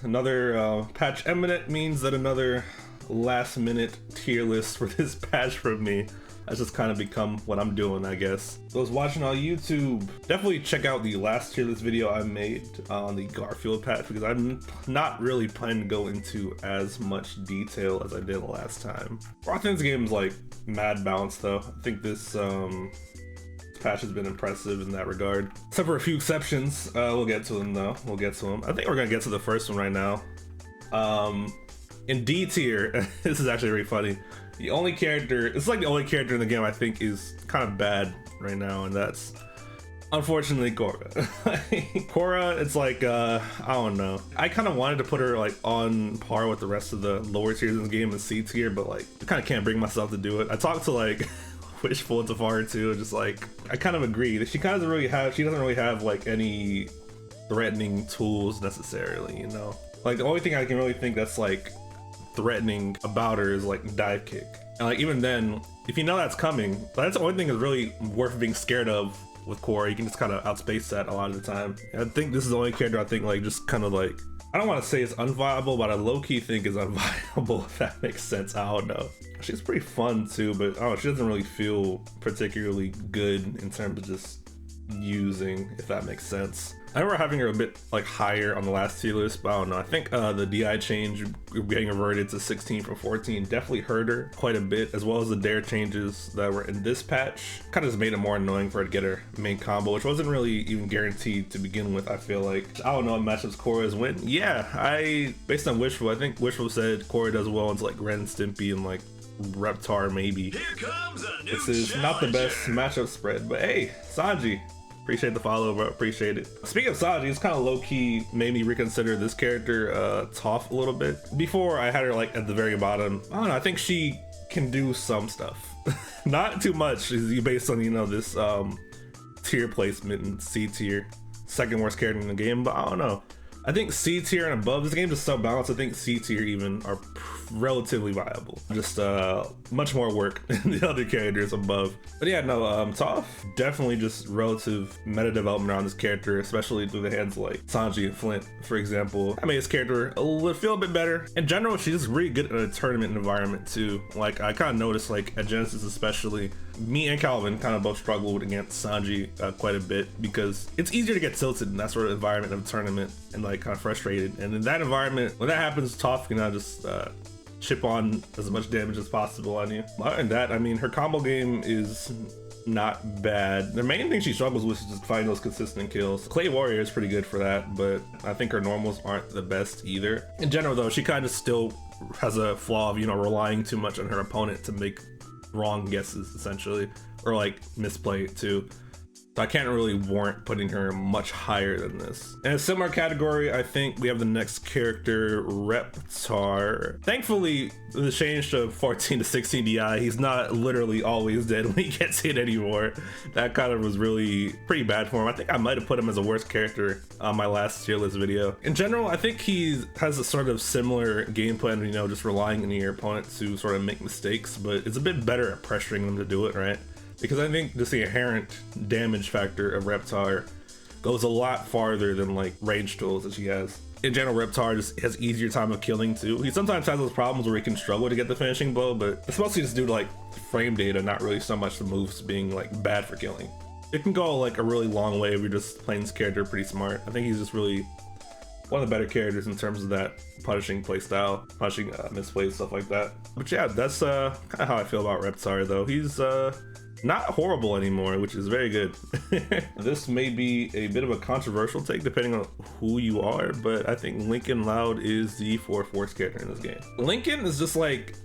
Another patch imminent means that another last minute tier list for this patch from me. That's just kind of become what I'm doing, I guess. Those watching on YouTube, definitely check out the last tier list video I made on the Garfield patch, because I'm not really planning to go into as much detail as I did last time. I think this game's like mad balanced though. I think this patch has been impressive in that regard. Except for a few exceptions. We'll get to them though. We'll get to them. I think we're gonna get to the first one right now. In D tier, this is actually really funny. The only character, it's like the only character in the game I think is kind of bad right now, and that's unfortunately Quora. Quora, it's like, I don't know. I kind of wanted to put her like on par with the rest of the lower tiers in the game in C tier, but like I kind of can't bring myself to do it. I talked to like Wishful and Tafari too, and just like, I kind of agree that she doesn't really have like any threatening tools necessarily, you know? Like the only thing I can really think that's like threatening about her is like dive kick, and like even then, if you know that's coming, that's the only thing that's really worth being scared of with Quora. You can just kind of outspace that a lot of the time. And I think this is the only character I think like just kind of like, I don't want to say it's unviable, but I low-key think is unviable, if that makes sense. I don't know. She's pretty fun too, but I don't know, she doesn't really feel particularly good in terms of just using, if that makes sense. I remember having her a bit like higher on the last tier list, but I don't know. I think the DI change, getting reverted to 16 from 14, definitely hurt her quite a bit, as well as the dare changes that were in this patch. Kind of just made it more annoying for her to get her main combo, which wasn't really even guaranteed to begin with, I feel like. I don't know what matchups Quora's win. Yeah, based on Wishful, I think Wishful said Quora does well into like Ren, Stimpy, and like Reptar maybe. Here comes a new This is not the best matchup spread, but hey, Sanji. Appreciate the follow, bro. Appreciate it. Speaking of Sanji, it's kind of low-key made me reconsider this character, Toph, a little bit. Before, I had her like at the very bottom. I don't know, I think she can do some stuff. Not too much, based on, you know, this tier placement in C tier. Second worst character in the game, but I don't know. I think C tier and above, this game is so balanced, I think C tier even are relatively viable. Just much more work than the other characters above. But yeah, no, Toph, definitely just relative meta development around this character, especially through the hands of like Sanji and Flint, for example. I made his character feel a bit better. In general, she's just really good in a tournament environment too. Like I kind of noticed like at Genesis especially, me and Calvin kind of both struggled against Sanji quite a bit, because it's easier to get tilted in that sort of environment of a tournament and like kind of frustrated. And in that environment, when that happens, Toph can just chip on as much damage as possible on you. Other than that, I mean, her combo game is not bad. The main thing she struggles with is just finding those consistent kills. Clay Warrior is pretty good for that, but I think her normals aren't the best either. In general though, she kind of still has a flaw of, you know, relying too much on her opponent to make wrong guesses essentially, or like misplay it too. So I can't really warrant putting her much higher than this. In a similar category, I think we have the next character, Reptar. Thankfully, the change to 14 to 16 DI, he's not literally always dead when he gets hit anymore. That kind of was really pretty bad for him. I think I might have put him as a worst character on my last tier list video. In general, I think he has a sort of similar game plan, you know, just relying on your opponent to sort of make mistakes, but it's a bit better at pressuring them to do it, right? Because I think just the inherent damage factor of Reptar goes a lot farther than like range tools that she has. In general, Reptar just has easier time of killing too. He sometimes has those problems where he can struggle to get the finishing blow, but it's mostly just due to like frame data, not really so much the moves being like bad for killing. It can go like a really long way if you're just playing this character pretty smart. I think he's just really one of the better characters in terms of that punishing playstyle, punishing misplays, stuff like that. But yeah, that's kind of how I feel about Reptar though. He's not horrible anymore, which is very good. This may be a bit of a controversial take depending on who you are, but I think Lincoln Loud is the fourth worst character in this game. Lincoln is just like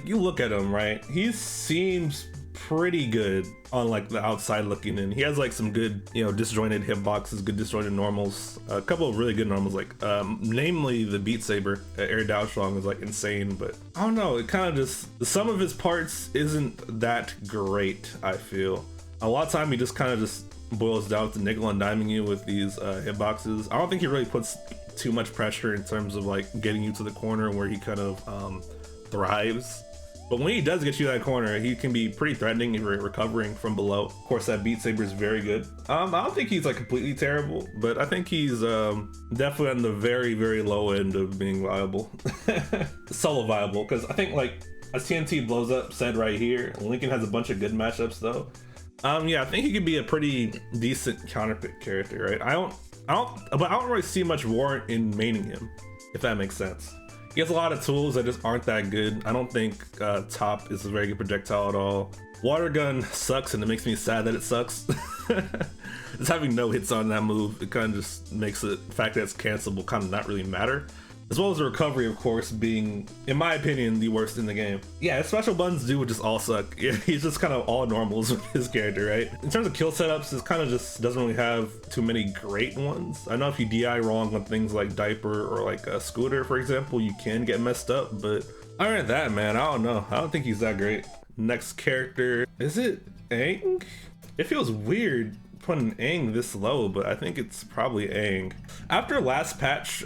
you look at him, right? He seems pretty good on like the outside looking in. He has like some good, you know, disjointed hitboxes, good disjointed normals, a couple of really good normals, like namely the Beat Saber. Air Down Strong is like insane, but I don't know, it kind of just, the sum of his parts isn't that great, I feel. A lot of time he just kind of just boils down to nickel and diming you with these hitboxes. I don't think he really puts too much pressure in terms of like getting you to the corner where he kind of thrives. But when he does get you that corner, he can be pretty threatening if you're recovering from below. Of course, that Beat Saber is very good. I don't think he's like completely terrible, but I think he's definitely on the very, very low end of being viable. Solo viable, because I think like as TNT blows up, said right here, Lincoln has a bunch of good matchups though. Yeah, I think he could be a pretty decent counterpick character, right? I don't really see much warrant in maining him, if that makes sense. He has a lot of tools that just aren't that good. I don't think Top is a very good projectile at all. Water Gun sucks, and it makes me sad that it sucks. Just having no hits on that move, it kind of just makes the fact that it's cancelable kind of not really matter. As well as the recovery, of course, being, in my opinion, the worst in the game. Yeah, his special buttons do just all suck. Yeah, he's just kind of all normals with his character, right? In terms of kill setups, it kind of just doesn't really have too many great ones. I know if you DI wrong on things like Diaper or like a Scooter, for example, you can get messed up, but other than that, man, I don't know. I don't think he's that great. Next character, is it Aang? It feels weird putting Aang this low, but I think it's probably Aang. After last patch,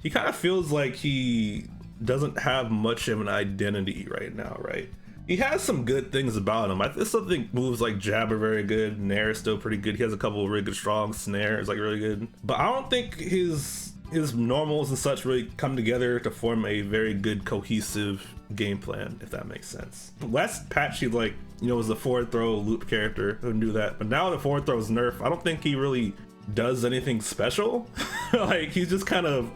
he kind of feels like he doesn't have much of an identity right now, right? He has some good things about him. I still think moves like Jab are very good. Nair is still pretty good. He has a couple of really good strong. Snare is like really good. But I don't think his normals and such really come together to form a very good cohesive game plan, if that makes sense. Last patch he like, you know, was a forward throw loop character who knew that. But now the forward throw is nerfed. I don't think he really does anything special. Like he's just kind of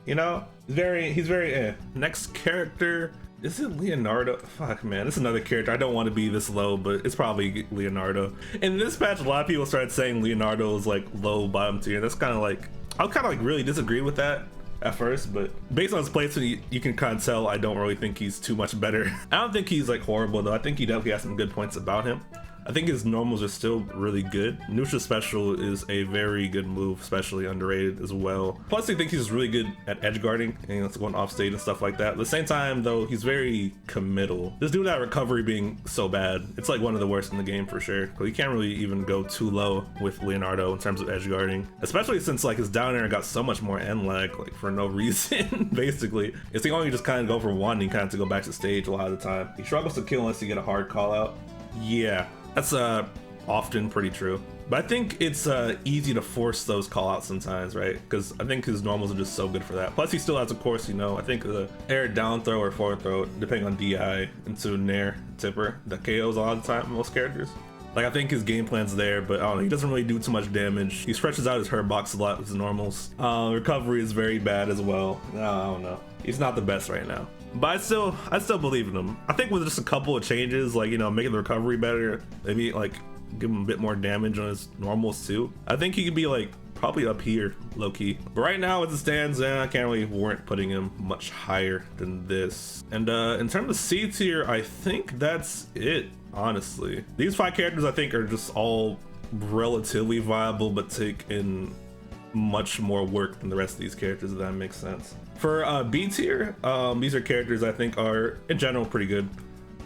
you know, he's very Next character, is it Leonardo? Fuck man, it's another character. I don't want to be this low, but it's probably Leonardo. In this patch, a lot of people started saying Leonardo is like low bottom tier. That's kind of like, I kind of like really disagree with that at first, but based on his placement, you can kind of tell I don't really think he's too much better. I don't think he's like horrible though. I think he definitely has some good points about him. I think his normals are still really good. Neutral special is a very good move, especially underrated as well. Plus, I think he's really good at edge guarding and it's going off stage and stuff like that. At the same time, though, he's very committal. Just due to that recovery being so bad, it's like one of the worst in the game for sure. Because you can't really even go too low with Leonardo in terms of edge guarding, especially since like his down air got so much more end lag, like for no reason. Basically, it's the only just kind of go for one and you kind of have to go back to stage a lot of the time. He struggles to kill unless you get a hard call out. Yeah. That's often pretty true. But I think it's easy to force those call outs sometimes, right? Because I think his normals are just so good for that. Plus he still has, of course, you know, I think the air down throw or forward throw, depending on DI, into Nair tipper that KOs a lot of the time, most characters. Like I think his game plan's there, but I don't know, he doesn't really do too much damage. He stretches out his hurt box a lot with his normals. Recovery is very bad as well. I don't know. He's not the best right now. But I still believe in him. I think with just a couple of changes, like, you know, making the recovery better, maybe like give him a bit more damage on his normals too, I think he could be like probably up here low-key. But right now as it stands, I can't really warrant putting him much higher than this. And in terms of C tier, I think that's it, honestly. These 5 characters I think are just all relatively viable, but take in much more work than the rest of these characters, if that makes sense. For B tier, these are characters I think are in general pretty good.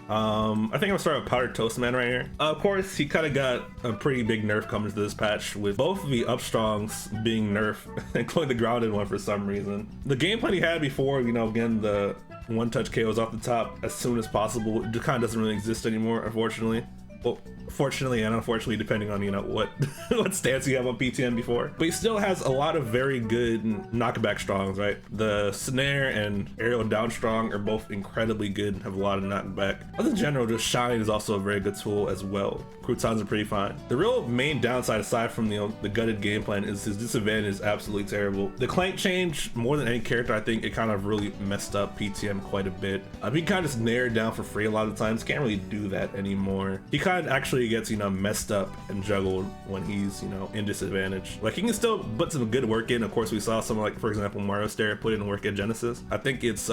I think I'm gonna start with Powdered Toast Man right here. Of course, he kind of got a pretty big nerf coming to this patch, with both of the up strongs being nerfed, including the grounded one for some reason. The game plan he had before, you know, again, the one-touch KOs off the top as soon as possible, it kind of doesn't really exist anymore, unfortunately. Well, fortunately and unfortunately, depending on, you know, what what stance you have on PTM before. But he still has a lot of very good knockback strongs, right? The snare and aerial down strong are both incredibly good and have a lot of knockback. But in general, just shine is also a very good tool as well. Croutons are pretty fine. The real main downside, aside from, you know, the gutted game plan, is his disadvantage is absolutely terrible. The clank change, more than any character, I think it kind of really messed up PTM quite a bit. He kind of just nared down for free a lot of times. Can't really do that anymore. He kind of actually gets, you know, messed up and juggled when he's, you know, in disadvantage. Like, he can still put some good work in. Of course, we saw someone like, for example, Mario Stare put in work at Genesis. I think it's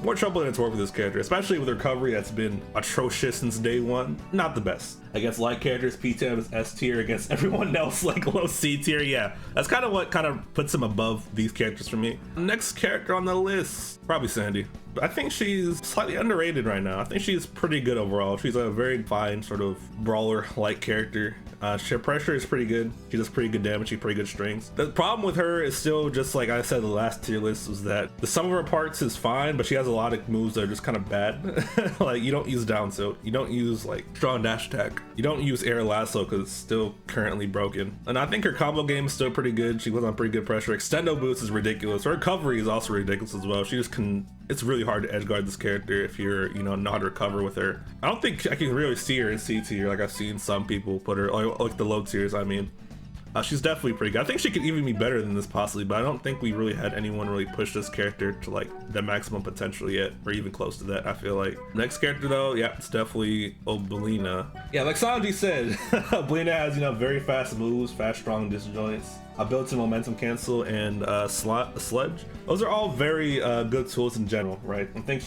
more trouble than it's worth with this character, especially with recovery that's been atrocious since day one. Not the best. Against light characters, P-Tab is S tier. Against everyone else, like low C tier. Yeah, that's kind of what kind of puts him above these characters for me. Next character on the list, probably Sandy. I think she's slightly underrated right now. I think she's pretty good overall. She's a very fine sort of brawler-like character. Ship pressure is pretty good. She does pretty good damage. She's pretty good strings. The problem with her is still just like I said, the last tier list was that the sum of her parts is fine, but she has a lot of moves that are just kind of bad. Like you don't use down tilt, you don't use like strong dash attack, you don't use air lasso because it's still currently broken. And I think her combo game is still pretty good. She was on pretty good pressure. Extendo boost is ridiculous. Her recovery is also ridiculous as well. She just can. It's really hard to edge guard this character if you're, you know, not recover with her. I don't think I can really see her in C tier like I've seen some people put her, like the low tiers, I mean. She's definitely pretty good. I think she could even be better than this possibly, but I don't think we really had anyone really push this character to like the maximum potential yet, or even close to that, I feel like. Next character though, yeah, it's definitely Obelina. Yeah, like Sanji said, Obelina has, you know, very fast moves, fast strong disjoints, a built-in momentum cancel, and sludge. Those are all very good tools in general, right? I think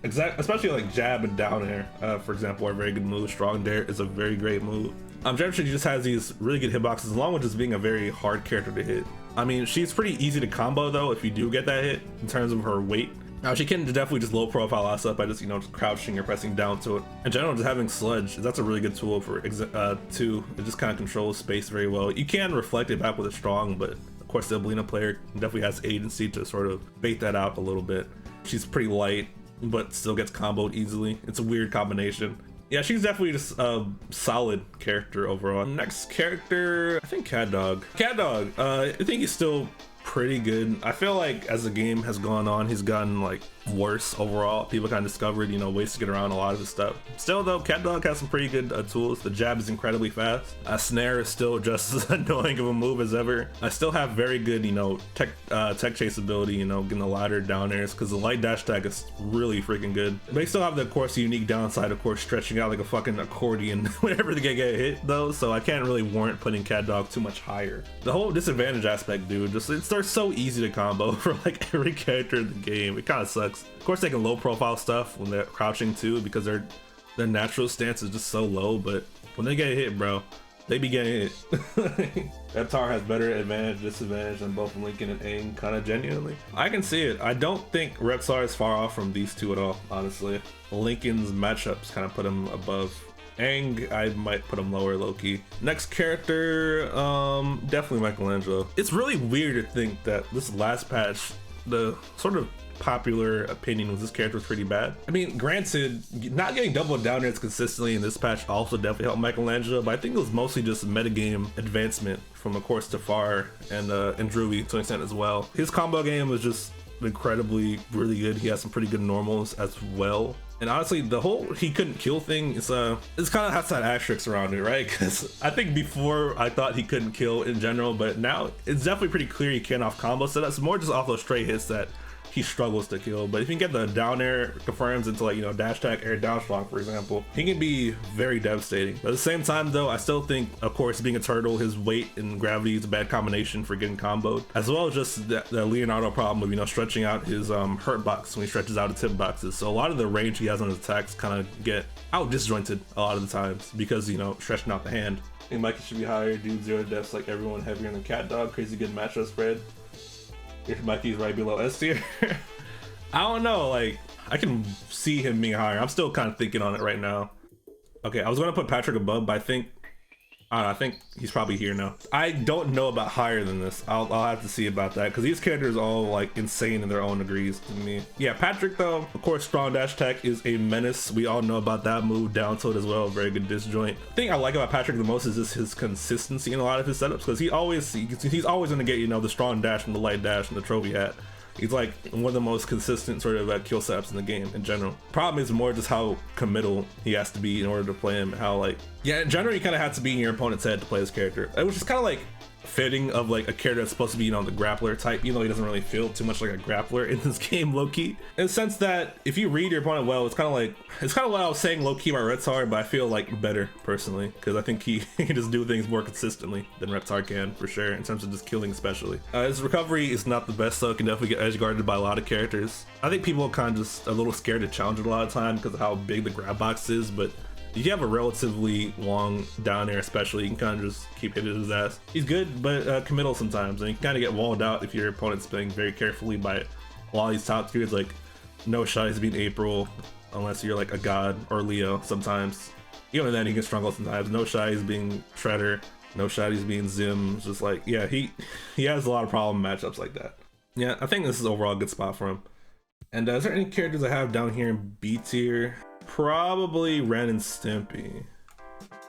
especially like jab and down air, for example, are very good moves. Strong dare is a very great move. Generally, she just has these really good hitboxes, along with just being a very hard character to hit. I mean, she's pretty easy to combo though if you do get that hit in terms of her weight. Now she can definitely just low profile us up by just, you know, just crouching or pressing down to it. In general, just having sludge, that's a really good tool for two. It just kind of controls space very well. You can reflect it back with a strong, but of course the Obelina player definitely has agency to sort of bait that out a little bit. She's pretty light, but still gets comboed easily. It's a weird combination. Yeah, she's definitely just a solid character overall. Next character, I think CatDog. CatDog, I think he's still pretty good. I feel like as the game has gone on, he's gotten like worse overall. People kind of discovered, you know, ways to get around a lot of his stuff. Still though, CatDog has some pretty good tools. The jab is incredibly fast. Snare is still just as annoying of a move as ever. I still have very good, you know, tech chase ability, you know, getting the ladder down airs, because the light dash attack is really freaking good. They still have the, of course, unique downside, of course, stretching out like a fucking accordion whenever they get hit though, so I can't really warrant putting CatDog too much higher. The whole disadvantage aspect, dude, just they're so easy to combo for like every character in the game. It kind of sucks. Of course, they can low profile stuff when they're crouching too, because their natural stance is just so low, but when they get hit, bro, they be getting hit. Reptar has better advantage, disadvantage than both Lincoln and Aang, kind of genuinely. I can see it. I don't think Reptar is far off from these two at all, honestly. Lincoln's matchups kind of put him above. Aang, I might put him lower low-key. Next character, definitely Michelangelo. It's really weird to think that this last patch, the sort of popular opinion was this character was pretty bad. I mean, granted, not getting double down airs consistently in this patch also definitely helped Michelangelo, but I think it was mostly just metagame advancement from, of course, Toph and Druvi to an extent as well. His combo game was just incredibly really good. He has some pretty good normals as well. And honestly, the whole he couldn't kill thing is it's kind of has that asterisk around it, right? Because I think before I thought he couldn't kill in general, but now it's definitely pretty clear he can off combo. So that's more just off those straight hits that he struggles to kill. But if you can get the down air confirms into, like, you know, dash attack, air down strong, for example, he can be very devastating. But at the same time though, I still think, of course, being a turtle, his weight and gravity is a bad combination for getting comboed, as well as just the Leonardo problem of, you know, stretching out his hurt box when he stretches out his hip boxes. So a lot of the range he has on his attacks kind of get out disjointed a lot of the times because, you know, stretching out the hand. I think Mikey should be higher, dude, 0 deaths like everyone, heavier than CatDog, crazy good matchup spread. If Mikey's right below S tier. I don't know, like, I can see him being higher. I'm still kind of thinking on it right now. Okay, I was gonna put Patrick above, but I think he's probably here now. I don't know about higher than this. I'll have to see about that, because these characters are all like insane in their own degrees to me. Yeah, Patrick though, of course, strong dash attack is a menace. We all know about that move. Down tilt as well, very good disjoint. The thing I like about Patrick the most is just his consistency in a lot of his setups, because he's always gonna get, you know, the strong dash and the light dash and the trophy hat. He's like one of the most consistent sort of kill setups in the game in general. Problem is more just how committal he has to be in order to play him. How, like, yeah, in general, you kind of have to be in your opponent's head to play this character. It was just kind of like fitting of like a character that's supposed to be, you know, the grappler type, even though he doesn't really feel too much like a grappler in this game, low-key. In the sense that if you read your opponent well, it's kind of what I was saying low-key about Reptar, but I feel like better personally, because I think he can just do things more consistently than Reptar can, for sure, in terms of just killing especially. His recovery is not the best, so it can definitely get edge guarded by a lot of characters. I think people are kind of just a little scared to challenge it a lot of time because of how big the grab box is, but If you have a relatively long down air especially, you can kind of just keep hitting his ass. He's good, but committal sometimes, and you kind of get walled out if your opponent's playing very carefully by a lot of these top tiers, like no shot is being April, unless you're like a god or Leo sometimes. Even then, he can struggle sometimes. No shot is being Shredder. No shot he's being Zim. It's just like, yeah, he has a lot of problem matchups like that. Yeah, I think this is overall a good spot for him. And is there any characters I have down here in B tier? Probably Ren and Stimpy.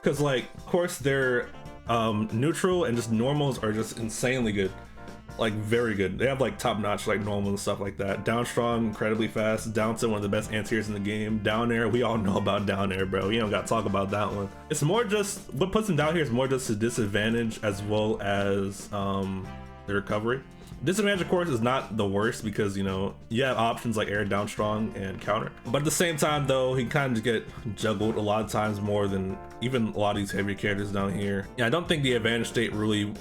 Because like, of course, their neutral and just normals are just insanely good. Like very good. They have like top notch like normal and stuff like that. Down strong, incredibly fast. Down to one of the best anti-airs in the game. Down air, we all know about down air, bro. You don't gotta talk about that one. It's more just what puts him down here is more just a disadvantage as well as the recovery. Disadvantage, of course, is not the worst because you know you have options like air, down strong, and counter. But at the same time, though, he kind of get juggled a lot of times more than even a lot of these heavy characters down here. Yeah, I don't think the advantage state really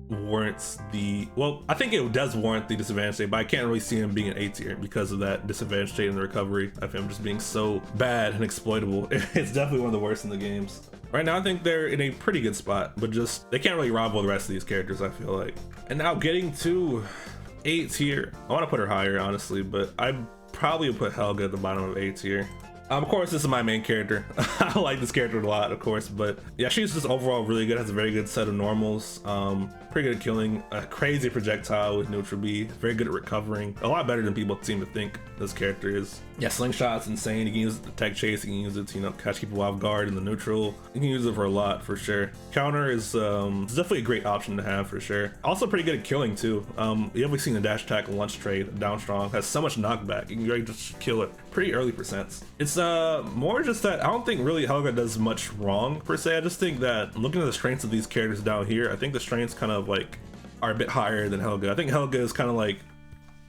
warrants the, well, I think it does warrant the disadvantage state, but I can't really see him being an A tier because of that disadvantage state in the recovery of him just being so bad and exploitable. It's definitely one of the worst in the games. Right now, I think they're in a pretty good spot, but just they can't really rival the rest of these characters, I feel like. And now getting to A tier, I want to put her higher, honestly, but I probably would put Helga at the bottom of A tier. Of course, this is my main character. I like this character a lot, of course, but yeah, she's just overall really good, has a very good set of normals, pretty good at killing, a crazy projectile with neutral B, very good at recovering, a lot better than people seem to think this character is. Yeah, slingshot's insane. You can use it to tech chase, you can use it to, you know, catch people off guard in the neutral. You can use it for a lot, for sure. Counter is it's definitely a great option to have, for sure. Also pretty good at killing, too. You haven't seen the dash attack lunge trade, down strong, has so much knockback. You can really just kill it pretty early percents. It's more just that I don't think really Helga does much wrong, per se. I just think that looking at the strengths of these characters down here, I think the strengths kind of like are a bit higher than Helga. I think Helga is kind of like,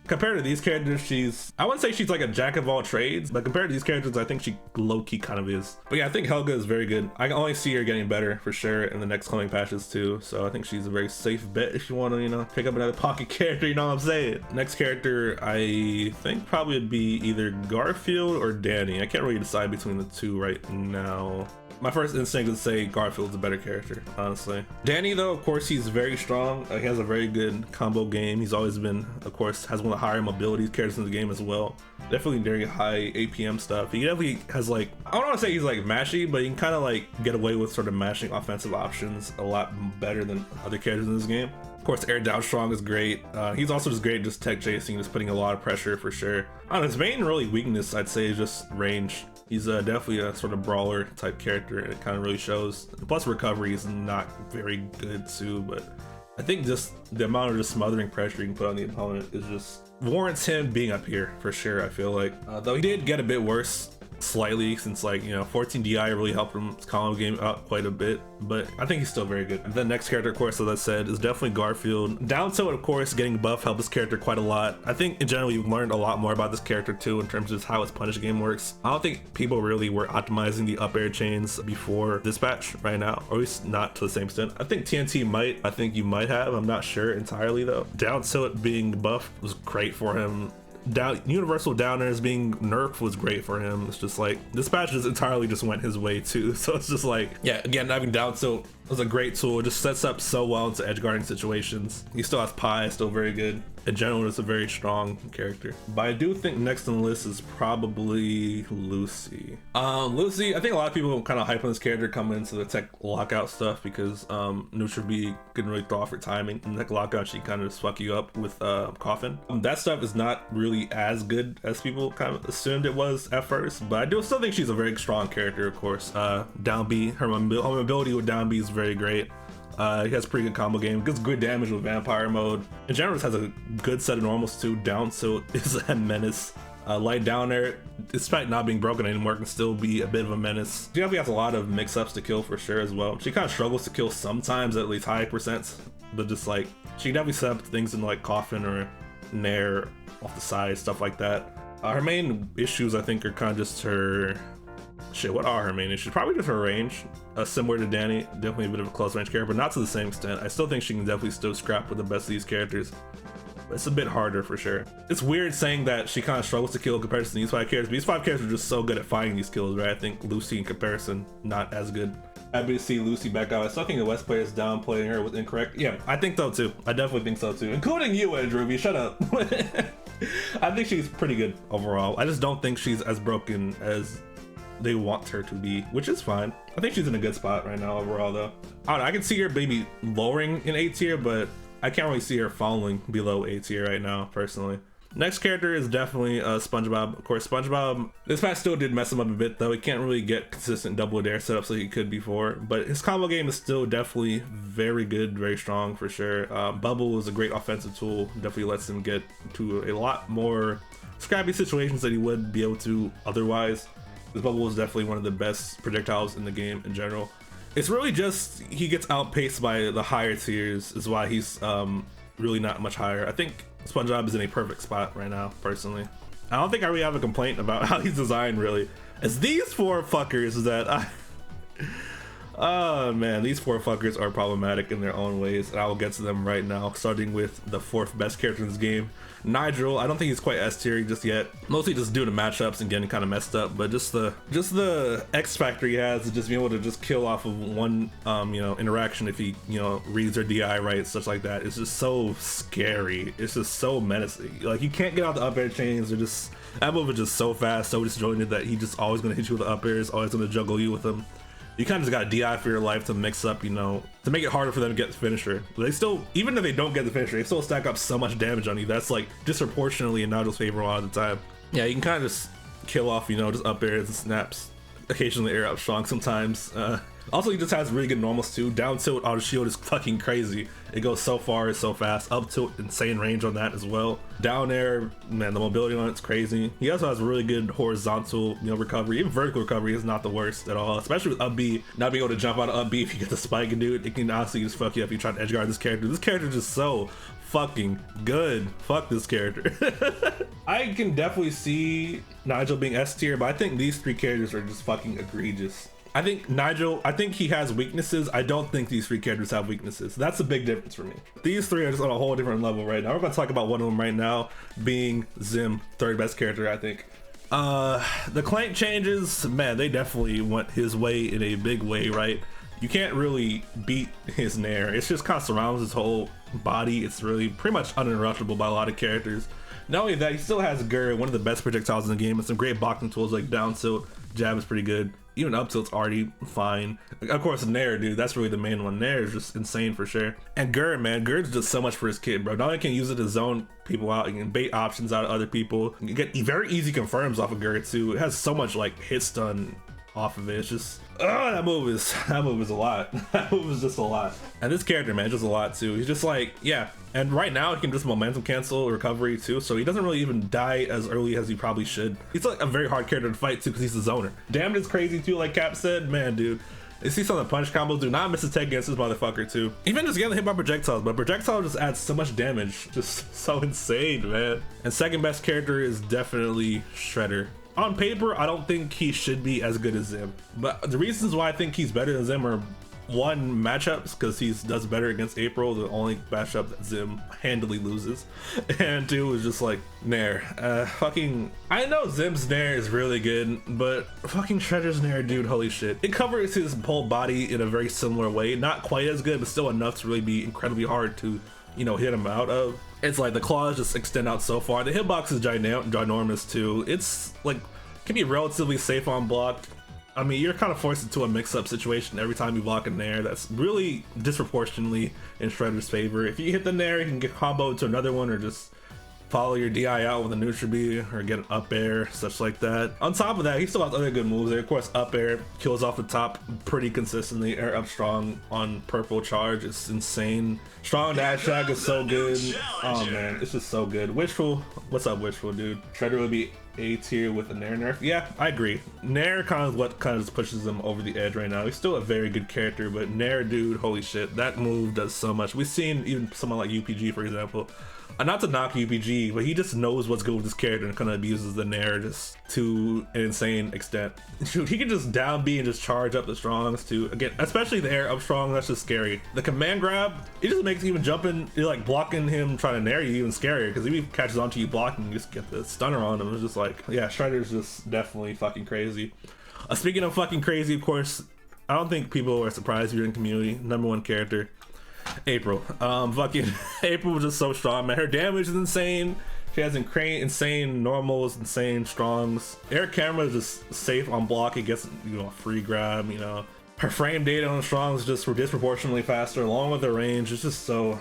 compared to these characters, she's, I wouldn't say she's like a jack of all trades, but compared to these characters, I think she low-key kind of is. But yeah, I think Helga is very good. I can only see her getting better for sure in the next coming patches too. So I think she's a very safe bet if you want to, you know, pick up another pocket character, you know what I'm saying? Next character, I think probably would be either Garfield or Danny. I can't really decide between the two right now. My first instinct is to say Garfield's a better character, honestly. Danny, though, of course, he's very strong. He has a very good combo game. He's always been, of course, has one of the higher mobility characters in the game as well. Definitely very high APM stuff. He definitely has like, I don't want to say he's like mashy, but he can kind of like get away with sort of mashing offensive options a lot better than other characters in this game. Of course, air down strong is great. He's also just great just tech chasing, just putting a lot of pressure for sure. His main really weakness, I'd say, is just range. He's definitely a sort of brawler type character, and it kind of really shows. Plus recovery is not very good too, but I think just the amount of just smothering pressure you can put on the opponent is just warrants him being up here for sure, I feel like. Though he did get a bit worse slightly since, like, you know, 14 DI really helped him his combo game out quite a bit, but I think he's still very good. And the next character, of course, as I said, is definitely Garfield. Down tilt, of course, getting buff helped this character quite a lot. I think in general you've learned a lot more about this character too in terms of how his punish game works. I don't think people really were optimizing the up air chains before this patch right now, or at least not to the same extent. I think TNT might, I think you might have, I'm not sure entirely though. Down tilt being buffed was great for him. Universal downers being nerfed was great for him. It's just like this patch just entirely just went his way too, so it's just like, yeah, again, having down tilt was a great tool. It just sets up so well into edge guarding situations. He still has Pi, still very good. In general, it's a very strong character. But I do think next on the list is probably Lucy. Lucy, I think a lot of people kind of hype on this character coming into the tech lockout stuff because neutral B couldn't really throw off her timing. In tech lockout, she kind of just fuck you up with Coffin. That stuff is not really as good as people kind of assumed it was at first, but I do still think she's a very strong character, of course. Down B, her mobility with down B is very great. He has a pretty good combo game, gets good damage with vampire mode. In general, has a good set of normals too. Down tilt is a menace. Light down air, despite not being broken anymore, can still be a bit of a menace. She definitely has a lot of mix-ups to kill for sure as well. She kind of struggles to kill sometimes, at least high percents, but just like, she can definitely set up things in like Coffin or Nair off the side, stuff like that. Her main issues, I think, are kind of just her, shit, what are her main issues? Probably just her range. Similar to Danny, definitely a bit of a close range character, but not to the same extent. I still think she can definitely still scrap with the best of these characters. It's a bit harder for sure. It's weird saying that she kind of struggles to kill in comparison to these 5 characters, but these 5 characters are just so good at finding these kills, right? I think Lucy in comparison, not as good. Happy to see Lucy back out. I still think the West players downplaying her was incorrect. Yeah, I think so too. I definitely think so too, including you, Andrew. Shut up. I think she's pretty good overall. I just don't think she's as broken as they want her to be, which is fine. I think she's in a good spot right now overall though. I don't know, I can see her maybe lowering in A tier, but I can't really see her falling below A tier right now, personally. Next character is definitely SpongeBob. Of course, SpongeBob, this patch still did mess him up a bit though. He can't really get consistent double dare setups like he could before, but his combo game is still definitely very good, very strong for sure. Bubble is a great offensive tool, definitely lets him get to a lot more scrappy situations that he would be able to otherwise. This bubble is definitely one of the best projectiles in the game in general. It's really just he gets outpaced by the higher tiers is why he's really not much higher. I think SpongeBob is in a perfect spot right now, personally. I don't think I really have a complaint about how he's designed, really. It's these 4 fuckers that oh man, these 4 fuckers are problematic in their own ways, and I will get to them right now, starting with the 4th best character in this game, Nigel. I don't think he's quite S tier just yet, mostly just due to matchups and getting kind of messed up, but just the X factor he has to just be able to just kill off of one you know, interaction if he, you know, reads their DI right, such like that. It's just so scary. It's just so menacing. Like, you can't get out the up air chains. They're just, that move is just so fast, so disjointed that he just always gonna hit you with the up airs, always gonna juggle you with them. You kind of just got to DI for your life to mix up, you know, to make it harder for them to get the finisher. But they still, even if they don't get the finisher, they still stack up so much damage on you. That's like disproportionately in Nigel's favor a lot of the time. Yeah, you can kind of just kill off, you know, just up airs and snaps. Occasionally air up strong sometimes. Also, he just has really good normals too. Down tilt auto shield is fucking crazy. It goes so far, so fast. Up tilt, insane range on that as well. Down air, man, the mobility on it's crazy. He also has really good horizontal, you know, recovery. Even vertical recovery is not the worst at all, especially with up B. Not being able to jump out of up B if you get the spike and do it. It can honestly just fuck you up if you try to edge guard this character. This character is just so fucking good. Fuck this character. I can definitely see Nigel being S tier, but I think these 3 characters are just fucking egregious. I think Nigel, I think he has weaknesses. I don't think these 3 characters have weaknesses. That's a big difference for me. These 3 are just on a whole different level right now. We're gonna talk about one of them right now, being Zim, 3rd best character, I think. The clank changes, man, they definitely went his way in a big way, right? You can't really beat his nair. It's just kind of surrounds his whole body. It's really pretty much uninterruptible by a lot of characters. Not only that, he still has Gru, one of the best projectiles in the game, and some great blocking tools like down tilt, jab is pretty good. Even up tilt's already fine. Of course, Nair, dude, that's really the main one. Nair is just insane for sure. And Gru, man, Gru's just so much for his kid, bro. Not only can he use it to zone people out, you can bait options out of other people. You get very easy confirms off of Gru too. It has so much like hit stun off of it. It's just, oh, that move is a lot. That move is just a lot. And this character, man, just a lot too. He's just like, yeah. And right now he can just momentum cancel recovery too, so he doesn't really even die as early as he probably should. He's like a very hard character to fight too because he's the zoner. Damage is crazy too, like Cap said. Man, dude, you see some of the punch combos. Do not miss a tech against this motherfucker too. Even just getting hit by projectiles, but projectile just adds so much damage. Just so insane, man. And 2nd best character is definitely Shredder. On paper, I don't think he should be as good as Zim, but the reasons why I think he's better than Zim are 1, matchups, because he does better against April, the only matchup that Zim handily loses, and 2 is just like Nair. Fucking, I know Zim's Nair is really good, but fucking Shredder's Nair, dude, holy shit. It covers his whole body in a very similar way, not quite as good, but still enough to really be incredibly hard to, you know, hit him out of. It's like the claws just extend out so far. The hitbox is ginormous too. It's like, can be relatively safe on block. I mean, you're kind of forced into a mix-up situation every time you block a nair. That's really disproportionately in Shredder's favor. If you hit the nair, you can get comboed to another one, or just follow your DI out with a neutral B, or get an up air, such like that. On top of that, he still has other good moves there. Of course, up air kills off the top pretty consistently. Air up strong on purple charge, it's insane. Strong dash attack is so good. Oh man, it's just so good. Wishful, what's up, Wishful, dude? Shredder would be A tier with a Nair nerf. Yeah, I agree. Nair kind of what kind of just pushes him over the edge right now. He's still a very good character, but Nair, dude, holy shit, that move does so much. We've seen even someone like UPG, for example, not to knock UPG, but he just knows what's good with this character and kind of abuses the Nair just to an insane extent. Shoot, he can just down B and just charge up the strongs too. Again, especially the air up strong, that's just scary. The command grab, it just makes even jumping, like blocking him trying to Nair you even scarier, because if he catches onto you blocking, you just get the stunner on him. It's just like, yeah, Strider's just definitely fucking crazy. Speaking of fucking crazy, of course, I don't think people are surprised if you're in community. #1 character, April. Fucking April was just so strong, man. Her damage is insane. She has insane normals, insane strongs. Air camera is just safe on block. It gets, you know, a free grab, you know. Her frame data on strongs just were disproportionately faster, along with her range. It's just so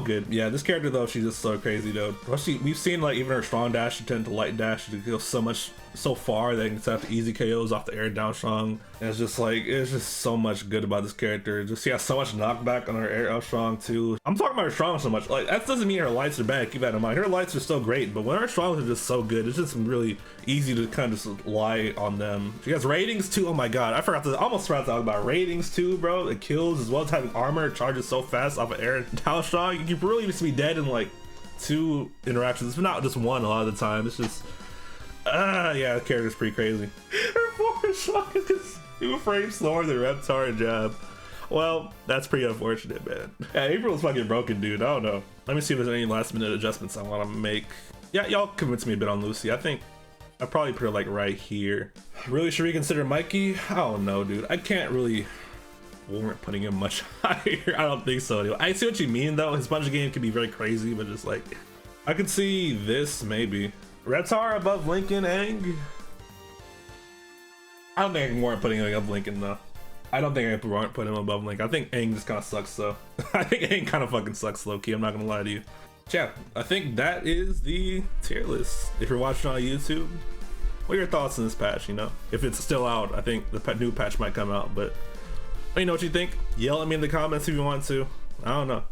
good. Yeah, this character though, she's just so crazy though. We've seen like even her strong dash, she tend to light dash to go so far that you can set easy KOs off the air down strong. And it's just like, it's just so much good about this character. Just, she has so much knockback on her air up strong too. I'm talking about her strong so much, like that doesn't mean her lights are bad, keep that in mind. Her lights are still great, but when her strongs are just so good, it's just really easy to kind of just lie on them. She has ratings too. Oh my god, I almost forgot to talk about ratings too, bro. It kills as well as having armor. It charges so fast off of air down strong. You can really just be dead in like 2 interactions, if not just 1 a lot of the time. It's just yeah, the character's pretty crazy. Her forward shot is just 2 frames slower than Reptar and jab. Well, that's pretty unfortunate, man. Yeah, April's fucking broken, dude. I don't know. Let me see if there's any last minute adjustments I want to make. Yeah, y'all convinced me a bit on Lucy. I think I'd probably put her like right here. Really, should we consider Mikey? I don't know, dude. I can't really warrant putting him much higher. I don't think so. Anyway, I see what you mean though. His punch game can be very crazy, but just like, I could see this maybe. Reptar above Lincoln, Aang? I don't think I can warrant putting him above Lincoln though. I don't think I can warrant putting him above Lincoln. I think Aang just kind of sucks though. I think Aang kind of fucking sucks low key. I'm not gonna lie to you. Yeah, I think that is the tier list. If you're watching on YouTube, what are your thoughts on this patch? You know, if it's still out, I think the new patch might come out, but let me know what you think. Yell at me in the comments if you want to. I don't know.